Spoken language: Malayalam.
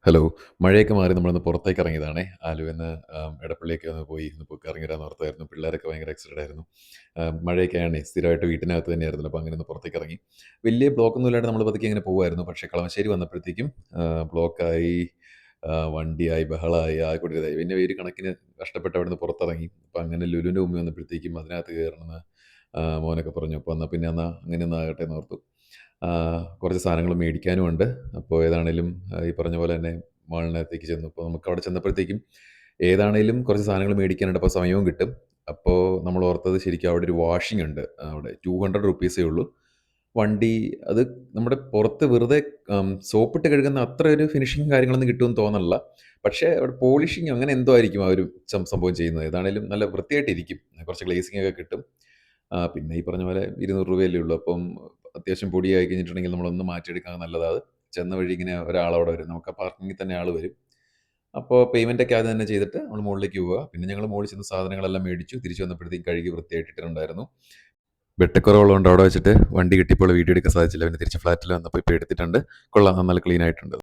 ഹലോ. മഴയൊക്കെ മാറി നമ്മളൊന്ന് പുറത്തേക്ക് ഇറങ്ങിയതാണേ. ആലുവന്ന് എടപ്പള്ളിയൊക്കെ ഒന്ന് പോയി ഒന്ന് കറങ്ങി വരാന്ന് ഓർത്തായിരുന്നു. പിള്ളേരൊക്കെ ഭയങ്കര എക്സൈറ്റഡ് ആയിരുന്നു. മഴയൊക്കെയാണേ സ്ഥിരമായിട്ട് വീട്ടിനകത്ത് തന്നെയായിരുന്നല്ലോ. അപ്പോൾ അങ്ങനെ ഒന്ന് പുറത്തേക്ക് ഇറങ്ങി. വലിയ ബ്ലോക്കൊന്നും ഇല്ലാണ്ട് നമ്മൾ പതുക്കെ ഇങ്ങനെ പോവായിരുന്നു. പക്ഷേ കളമശ്ശേരി വന്നപ്പോഴത്തേക്കും ബ്ലോക്കായി, വണ്ടിയായി, ബഹളമായി, ആകെക്കൂടി ഇതായി. പിന്നെ ഒരു കണക്കിന് കഷ്ടപ്പെട്ട് അവിടുന്ന് പുറത്തിറങ്ങി. അപ്പോൾ അങ്ങനെ ലുലുവിൻ്റെ മുമ്പിൽ വന്നപ്പോഴത്തേക്കും അതിനകത്ത് കയറണമെന്ന് മോനൊക്കെ പറഞ്ഞു. അപ്പോൾ എന്നാൽ പിന്നെ അങ്ങനെ ഒന്ന് ആകട്ടെ എന്ന് ഓർത്തു. കുറച്ച് സാധനങ്ങൾ മേടിക്കാനും ഉണ്ട്. അപ്പോൾ ഏതാണേലും ഈ പറഞ്ഞ പോലെ തന്നെ മാളിനകത്തേക്ക് ചെന്നു. അപ്പോൾ നമുക്ക് അവിടെ ചെന്നപ്പോഴത്തേക്കും ഏതാണേലും കുറച്ച് സാധനങ്ങൾ മേടിക്കാനുണ്ട്. അപ്പോൾ സമയവും കിട്ടും. അപ്പോൾ നമ്മൾ ഓർത്തത് ശരിക്കും അവിടെ ഒരു വാഷിംഗ് ഉണ്ട്. അവിടെ ₹200 ഉള്ളൂ. വണ്ടി അത് നമ്മുടെ പുറത്ത് വെറുതെ സോപ്പിട്ട് കഴുകുന്ന അത്ര ഒരു ഫിനിഷിംഗ് കാര്യങ്ങളൊന്നും കിട്ടുമെന്ന് തോന്നണില്ല. പക്ഷേ അവിടെ പോളിഷിംഗ് അങ്ങനെ എന്തോ ആയിരിക്കും ആ ഒരു സംഭവം ചെയ്യുന്നത്. ഏതാണേലും നല്ല വൃത്തിയായിട്ടിരിക്കും. കുറച്ച് ഗ്ലേസിംഗ് ഒക്കെ കിട്ടും. പിന്നെ ഈ പറഞ്ഞ പോലെ ₹200 ഉള്ളൂ. അപ്പം അത്യാവശ്യം പൊടിയായി കഴിഞ്ഞിട്ടുണ്ടെങ്കിൽ നമ്മളൊന്ന് മാറ്റിയെടുക്കാൻ നല്ലതാ അത്. ചെന്ന വഴി ഇങ്ങനെ ഒരാളവിടെ വരും. നമുക്ക് ആ പാർക്കിങ്ങിൽ തന്നെ ആള് വരും. അപ്പോൾ പേയ്മെൻ്റൊക്കെ ആദ്യം തന്നെ ചെയ്തിട്ട് നമ്മൾ മുകളിലേക്ക് പോവുക. പിന്നെ ഞങ്ങൾ മുകളിൽ ചെന്ന് സാധനങ്ങളെല്ലാം മേടിച്ചു. തിരിച്ച് വന്നപ്പോഴത്തേക്കും കഴുകി വൃത്തിയായിട്ട് ഇട്ടിട്ടുണ്ടായിരുന്നു. വെട്ടക്കുറവുള്ളതുകൊണ്ട് അവിടെ വെച്ചിട്ട് വണ്ടി കിട്ടിയപ്പോൾ വീഡിയോ എടുക്കാൻ സാധിച്ചില്ല. പിന്നെ തിരിച്ച് ഫ്ലാറ്റിൽ വന്നപ്പോൾ ഇപ്പോൾ എടുത്തിട്ടുണ്ട്. കൊള്ളാം, നല്ല ക്ലീൻ ആയിട്ടുണ്ട്.